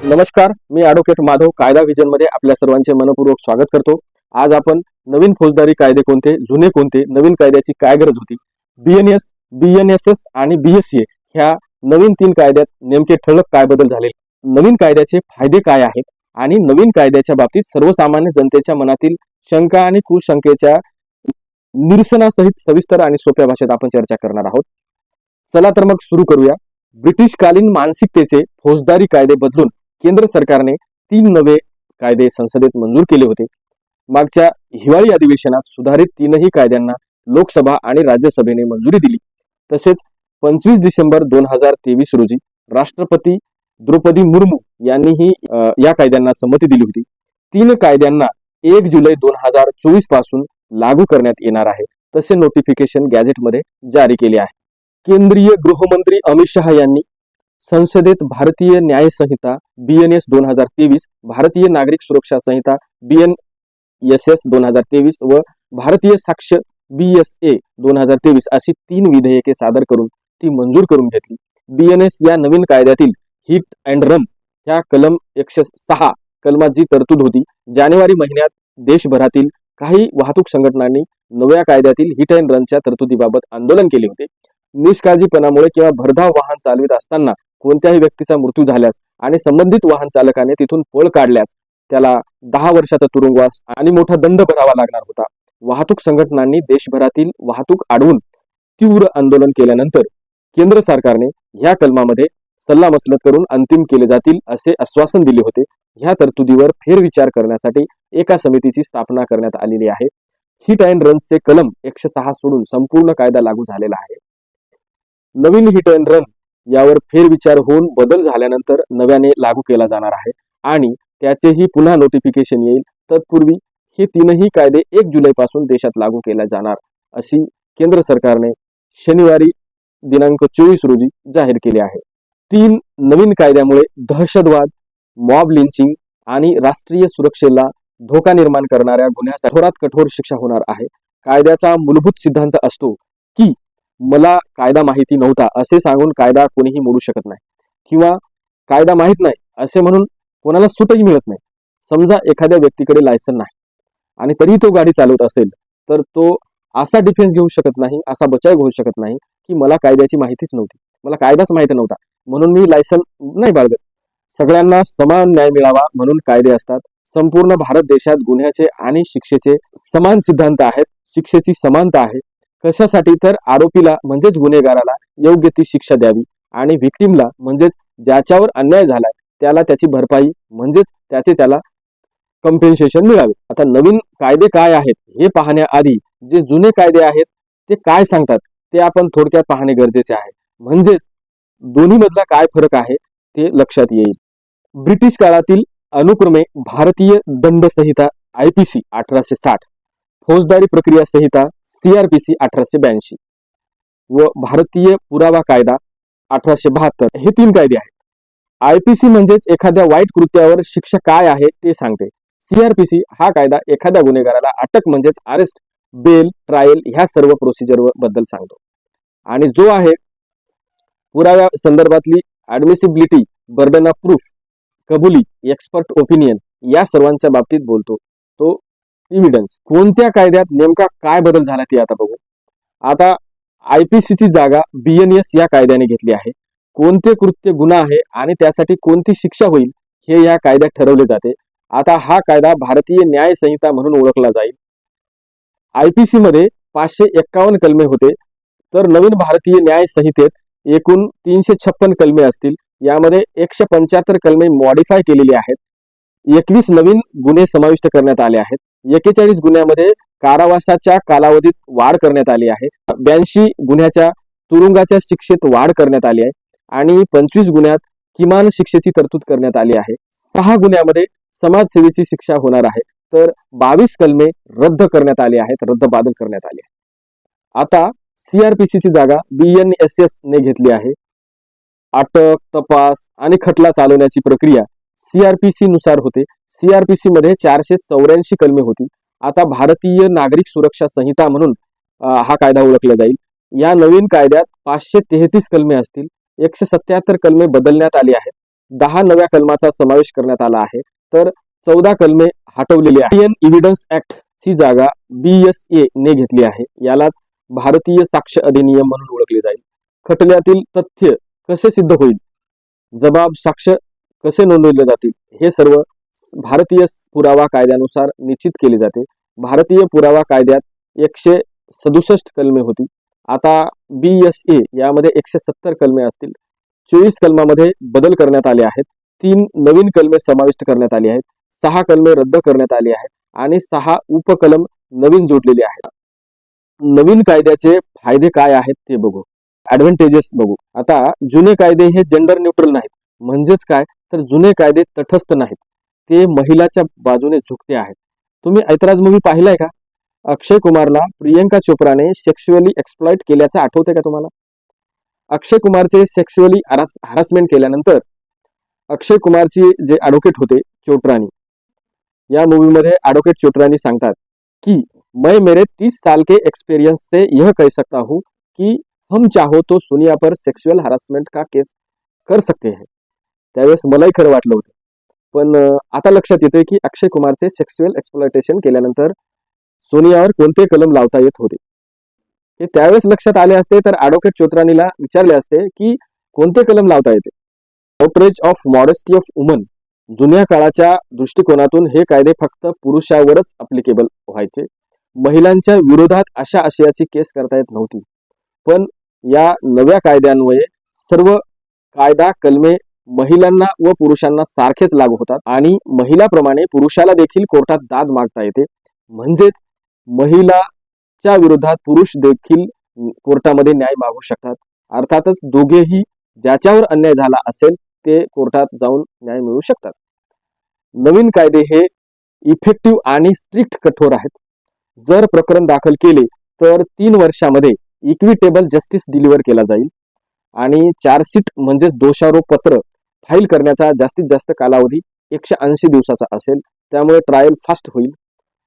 नमस्कार, मी ॲडव्होकेट माधव कायदा व्हिजन मध्ये आपल्या सर्वांचे मनपूर्वक स्वागत करतो। आज आपण नवीन फौजदारी कायदे कोणते, जुने कोणते, नवीन कायद्याची काय गरज होती, बीएनएस, बीएनएसएस आणि बीएसए ह्या नवीन 3 कायद्यात नेमके ठळक काय बदल झाले, नवीन कायद्याचे फायदे काय आहेत आणि नवीन कायद्याच्या बाबतीत सर्वसामान्य जनतेच्या मनातील शंका आणि कुशंकेच्या निरसनासहित सविस्तर आणि सोप्या भाषेत आपण चर्चा करणार आहोत। चला तर मग सुरू करूया। ब्रिटिशकालीन मानसिकतेचे फौजदारी कायदे बदलून केंद्र सरकारने 3 नवे कायदे संसदेत मंजूर केले होते। मागच्या हिवाळी अधिवेशनात सुधारित 3ही कायद्यांना लोकसभा आणि राज्यसभेने मंजुरी दिली। तसेच 25 डिसेंबर 2023 रोजी राष्ट्रपती द्रौपदी मुर्मू यांनीही या कायद्यांना संमती दिली होती। 3 कायद्यांना 1 जुलै 2024 पासून लागू करण्यात येणार आहे, तसे नोटिफिकेशन गॅझेटमध्ये जारी केले आहे। केंद्रीय गृहमंत्री अमित शहा यांनी संसदेत भारतीय न्याय संहिता बीएनएस 2023, भारतीय नागरिक सुरक्षा संहिता बीएनएसएस 2023 व भारतीय साक्ष्य बीएसए 2023 अशी 3 विधेयके सादर करून ती मंजूर करून घेतली। बीएनएस या नवीन कायद्यातील हिट अँड रन ह्या कलम 106 कलमात जी तरतूद होती, जानेवारी महिन्यात देशभरातील काही वाहतूक संघटनांनी नव्या कायद्यातील हिट अँड रनच्या तरतुदीबाबत आंदोलन केले होते। निष्काळजीपणामुळे किंवा भरधाव वाहन चालवित असताना कोणत्याही व्यक्तीचा मृत्यू झाल्यास आणि संबंधित वाहन चालकाने तिथून पळ काढल्यास त्याला 10 वर्षाचा तुरुंगवास आणि मोठा दंड भरावा लागणार होता। वाहतूक संघटनांनी देशभरातील वाहतूक अडवून तीव्र आंदोलन केल्यानंतर केंद्र सरकारने ह्या कलमामध्ये सल्लामसलत करून अंतिम केले जातील असे आश्वासन दिले होते। ह्या तरतुदीवर फेरविचार करण्यासाठी एका समितीची स्थापना करण्यात आलेली आहे। हिट अँड रन्सचे कलम 106 सोडून संपूर्ण कायदा लागू झालेला आहे। नवीन हिट अँड रन यावर फेरविचार होऊन बदल झाल्यानंतर नव्याने लागू केला जाणार आहे आणि त्याचेही पुन्हा नोटिफिकेशन येईल। तत्पूर्वी हे 3ही कायदे 1 जुलै पासून देशात लागू केले जाणार अशी केंद्र सरकारने शनिवारी दिनांक 24 रोजी जाहीर केले आहे। 3 नवीन कायद्यामुळे दहशतवाद, मॉब लिंचिंग आणि राष्ट्रीय सुरक्षेला धोका निर्माण करणाऱ्या गुन्ह्यासाठी कठोरात कठोर शिक्षा होणार आहे। कायद्याचा मूलभूत सिद्धांत असतो की मला कायदा माहिती नव्हता असे सांगून कायदा कोणीही मोडू शकत नाही किंवा कायदा माहित नाही असे म्हणून कोणाला सूटही मिळत नाही। समजा एखाद्या व्यक्तीकडे लायसन नाही आणि तरी तो गाडी चालवत असेल तर तो असा डिफेन्स घेऊ शकत नाही, असा बचाव घेऊ शकत नाही की मला कायद्याची माहितीच नव्हती, मला कायदाच माहिती नव्हता म्हणून मी लायसन नाही बाळगत। सगळ्यांना समान न्याय मिळावा म्हणून कायदे असतात। संपूर्ण भारत देशात गुन्ह्याचे आणि शिक्षेचे समान सिद्धांत आहेत, शिक्षेची समानता आहे। कशासाठी तर आरोपीला म्हणजेच गुन्हेगाराला योग्य ती शिक्षा द्यावी आणि व्हिक्टिमला म्हणजेच ज्याच्यावर अन्याय झालाय त्याला त्याची भरपाई म्हणजेच त्याला कॉम्पेन्सेशन मिळावे। आता नवीन कायदे काय आहेत हे पाहण्याआधी जे जुने कायदे आहेत ते काय सांगतात ते आपण थोडक्यात पाहणे गरजेचे आहे, म्हणजेच दोन्ही मधला काय फरक आहे ते लक्षात येईल। ब्रिटिश काळातील अनुक्रमे भारतीय दंड संहिता आयपीसी 1860, फौजदारी प्रक्रिया संहिता सीआरपीसी 1882 व भारतीय पुरावा कायदा 1872 हे 3 कायदे आहेत। आयपीसी म्हणजेच एखाद्या वाईट कृत्यावर शिक्षा काय आहे ते सांगते। सीआरपीसी हा कायदा एखाद्या गुन्हेगाराला अटक म्हणजेच अरेस्ट, बेल, ट्रायल ह्या सर्व प्रोसिजर बद्दल सांगतो आणि जो आहे पुराव्या संदर्भातली ऍडमिसिबिलिटी, बर्डन ऑफ प्रूफ, कबुली, एक्सपर्ट ओपिनियन या सर्वांच्या बाबतीत बोलतो तो एव्हिडन्स। कोणत्या कायद्यात नेमका काय बदल झाला ते आता बघू। आता आयपीसीची जागा बीएनएस या कायद्याने घेतली आहे। कोणते कृत्य गुन्हा आहे आणि त्यासाठी कोणती शिक्षा होईल हे या कायद्यात ठरवले जाते। आता हा कायदा भारतीय न्याय संहिता म्हणून ओळखला जाईल। आयपीसी मध्ये 551 कलमे होते तर नवीन भारतीय न्याय संहितेत एकूण 356 कलमे असतील। यामध्ये 175 कलमे मॉडिफाय केलेली आहेत, 21 नवीन गुन्हे समाविष्ट करण्यात आले आहेत, 41 गुन्ह्यामध्ये कारावासाच्या कालावधीत वाढ करण्यात आली आहे, 82 गुन्ह्याच्या तुरुंगाच्या शिक्षेत वाढ करण्यात आली आहे आणि 25 गुन्ह्यात किमान शिक्षेची तरतूद करण्यात आली आहे। 6 गुन्ह्यामध्ये समाजसेवेची शिक्षा होणार आहे तर 22 कलमे रद्द करण्यात आली आहेत, रद्दबातल करण्यात आली आहे। आता सीआरपीसीची जागा बीएनएसएस ने घेतली आहे। अटक, तपास आणि खटला चालवण्याची प्रक्रिया सीआरपीसी नुसार होते। सीआरपीसी मध्ये 484 कलमे होती। आता भारतीय नागरिक सुरक्षा संहिता म्हणून हा कायदा ओळखला जाईल। या नवीन कायद्यात 533 कलमे असतील, 177 कलमे बदलण्यात आली आहेत 10 नव्या कलमाचा समावेश करण्यात आला आहे, तर 14 कलमे हटवलेली आहे. इंडियन एव्हिडन्स ऍक्ट ची जागा BSA ने घेतली आहे. यालाच भारतीय साक्ष अधिनियम म्हणून ओळखले जाईल. खटल्यातील तथ्य कसे सिद्ध होईल, जबाब साक्ष कसे नोंदवले जातील, हे सर्व भारतीय पुरावा कायद्यानुसार निश्चित केले जाते. भारतीय पुरावा कायद्यात 167 कलमे होती. आता BSA यामध्ये 170 कलमे असतील. 24 कलमामध्ये बदल करण्यात आले आहेत. 3 नवीन कलमे समाविष्ट करण्यात आली आहेत. 6 कलमे रद्द करण्यात आली आहेत आणि 6 उपकलम नवीन जोडलेले आहेत. नवीन कायद्याचे फायदे काय आहेत ते बघू. ऍडव्हान्टेजेस बघू. आता जुने कायदे हे जेंडर न्यूट्रल नाहीत. म्हणजेच काय, तर जुने कायदे तटस्थ नाहीत, ते महिलाच्या बाजूने झुकते आहेत. तुम्ही ऐतराज मूवी पाहिलाय का? अक्षय कुमारला प्रियंका चोप्राने सेक्शुअली एक्सप्लॉइट केल्याचं आठवतंय का तुम्हाला? अक्षय कुमारचे सेक्शुअली हॅरासमेंट केल्यानंतर अक्षय कुमारची जे ॲडव्होकेट होते चोट्रानी, या मूवीमध्ये ॲडव्होकेट चोट्रानी सांगतात की मैं मेरे 30 साल के एक्सपीरियंस से यह कह सकता हूँ कि हम चाहो तो सोनिया पर सेक्शुअल हॅरासमेंट का केस कर सकते हैं. त्यावेळेस मलाही खरं वाटलं होतं, पण आता लक्षात येते की अक्षय कुमारचे सेक्शुअल एक्सप्लॉयटेशन केल्यानंतर सोनियावर कोणते कलम लावता येत होते. हे त्यावेळेस लक्षात आले असते तर ॲडव्होकेट चोत्रानीला विचारले असते की कोणते कलम लावता येते. Outrage of modesty of woman, जुन्या काळाच्या दृष्टिकोनातून हे कायदे फक्त पुरुषावरच अप्लिकेबल व्हायचे. महिलांच्या विरोधात अशा आशयाची केस करता येत नव्हती. पण या नव्या कायद्यान्वये सर्व कायदा कलमे महिलांना व पुरुषांना सारखेच लागू होतात आणि महिलाप्रमाणे पुरुषाला देखील कोर्टात दाद मागता येते. म्हणजेच महिलाच्या विरोधात पुरुष देखील कोर्टामध्ये न्याय मागू शकतात. अर्थातच दोघेही ज्याच्यावर अन्याय झाला असेल ते कोर्टात जाऊन न्याय मिळवू शकतात. नवीन कायदे हे इफेक्टिव्ह आणि स्ट्रिक्ट कठोर आहेत. जर प्रकरण दाखल केले तर 3 वर्षामध्ये इक्विटेबल जस्टिस डिलिव्हर केला जाईल आणि चार्जशीट म्हणजे दोषारोप पत्र फाईल करण्याचा जास्तीत जास्त कालावधी 180 दिवसाचा असेल. त्यामुळे ट्रायल फास्ट होईल.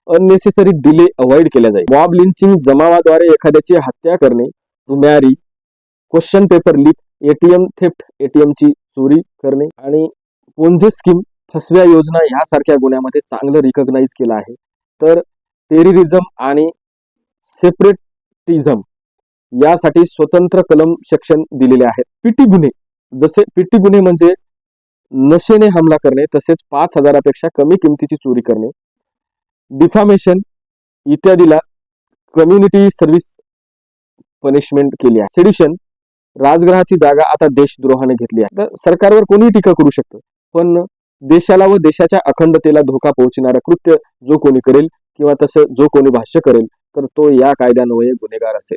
अननेसेसरी डिले अवॉइड केला जाईल. मॉब लिंचिंग, जमावाद्वारे एखाद्याची हत्या करणे, रुम्यारी, question paper leak, ATM theft, ATMची चोरी करणे आणि पोन्झी स्कीम, फसव्या योजना यासारख्या गुन्ह्यामध्ये चांगलं रिकॉग्नाइज केलं आहे. तर टेररिझम आणि सेपरेटिझम यासाठी स्वतंत्र कलम सेक्शन दिलेले आहेत. पीटी गुन्हे, जसे पीटी गुन्हे म्हणजे नशेने हमला करणे, तसेच 5,000 पेक्षा कमी किमतीची चोरी करणे, डिफामेशन इत्यादीला कम्युनिटी सर्व्हिस पनिशमेंट केली आहे. सेडिशन, राजगृहाची जागा आता देशद्रोहाने घेतली आहे. तर सरकारवर कोणी टीका करू शकतं, पण देशाला व देशाच्या अखंडतेला धोका पोहोचणारं कृत्य जो कोणी करेल किंवा तसं जो कोणी भाष्य करेल तर तो या कायद्यान्वये गुन्हेगार असेल.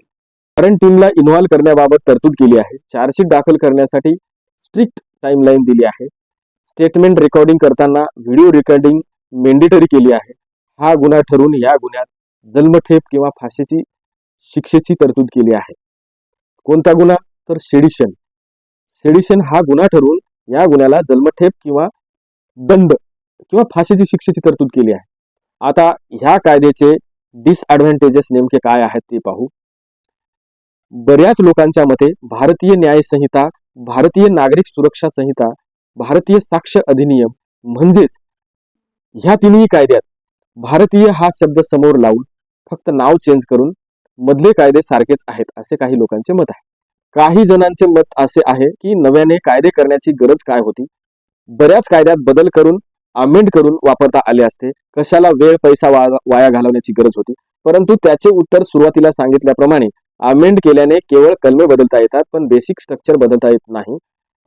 फॉरेन टीमला इन्व्हॉल्व करण्याबाबत तरतूद केली आहे. चार्जशीट दाखल करण्यासाठी स्ट्रिक्ट टाइमलाईन दिली आहे. स्टेटमेंट रेकॉर्डिंग करताना व्हिडिओ रेकॉर्डिंग मेंडेटरी केली आहे. हा गुन्हा ठरवून या गुन्ह्यात जन्मठेप किंवा फाशीची शिक्षेची तरतूद केली आहे. कोणता गुन्हा, तर सेडिशन. सेडिशन हा गुन्हा ठरवून या गुन्ह्याला जन्मठेप किंवा दंड किंवा फाशीची शिक्षेची तरतूद केली आहे. आता ह्या कायद्याचे डिसएडव्हान्टेजेस नेमके काय आहेत ते पाहू. बऱ्याच लोकांच्या मते भारतीय न्याय संहिता, भारतीय नागरिक सुरक्षा संहिता, भारतीय साक्ष अधिनियम म्हणजेच ह्या तिन्ही कायद्यात भारतीय हा शब्द समोर लावून फक्त नाव चेंज करून मधले कायदे सारखेच आहेत असे काही लोकांचे मत आहे. काही जणांचे मत असे आहे की नव्याने कायदे करण्याची गरज काय होती, बऱ्याच कायद्यात बदल करून अमेंड करून वापरता आले असते, कशाला वेळ पैसा वाया घालवण्याची गरज होती. परंतु त्याचे उत्तर सुरुवातीला सांगितल्याप्रमाणे अमेंड केल्याने केवळ कलमे बदलता येतात पण बेसिक स्ट्रक्चर बदलता येत नाही.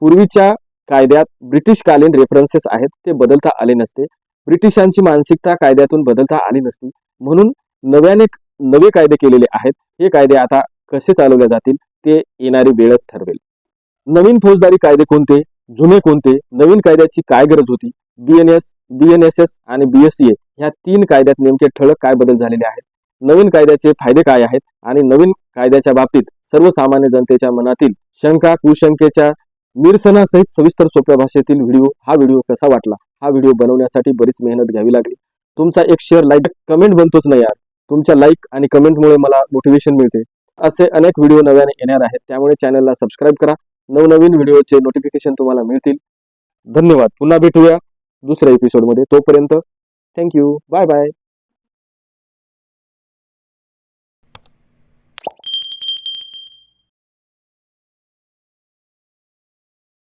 पूर्वीच्या कायद्यात ब्रिटिशकालीन रेफरन्सेस आहेत ते बदलता आले नसते. ब्रिटिशांची मानसिकता कायद्यातून बदलता आली नसती. म्हणून नव्याने नवे कायदे केलेले आहेत. हे कायदे आता कसे चालवले जातील ते येणारी वेळच ठरवेल. नवीन फौजदारी कायदे कोणते, जुने कोणते, नवीन कायद्याची काय गरज होती, BNSS आणि BSA ह्या 3 कायद्यात नेमके ठळक काय बदल झालेले आहेत, नवीन कायद्याचे फायदे काय आहेत आणि नवीन कायद्याच्या बाबतीत सर्वसामान्य जनतेच्या मनातील शंका कुशंकेच्या निरसनासहित सविस्तर सोप्या भाषेतील हा व्हिडिओ कसा वाटला. हा व्हिडिओ बनवण्यासाठी बरीच मेहनत घ्यावी लागली. तुमचा एक शेअर, लाईक, कमेंट बनतोच नाही यार. तुमच्या लाईक आणि कमेंटमुळे मला मोटिवेशन मिळते. असे अनेक व्हिडिओ नव्याने येणार आहेत, त्यामुळे चॅनलला सबस्क्राईब करा. नवनवीन व्हिडिओचे नोटिफिकेशन तुम्हाला मिळतील. धन्यवाद. पुन्हा भेटूया दुसऱ्या एपिसोडमध्ये. तोपर्यंत थँक्यू. Bye bye.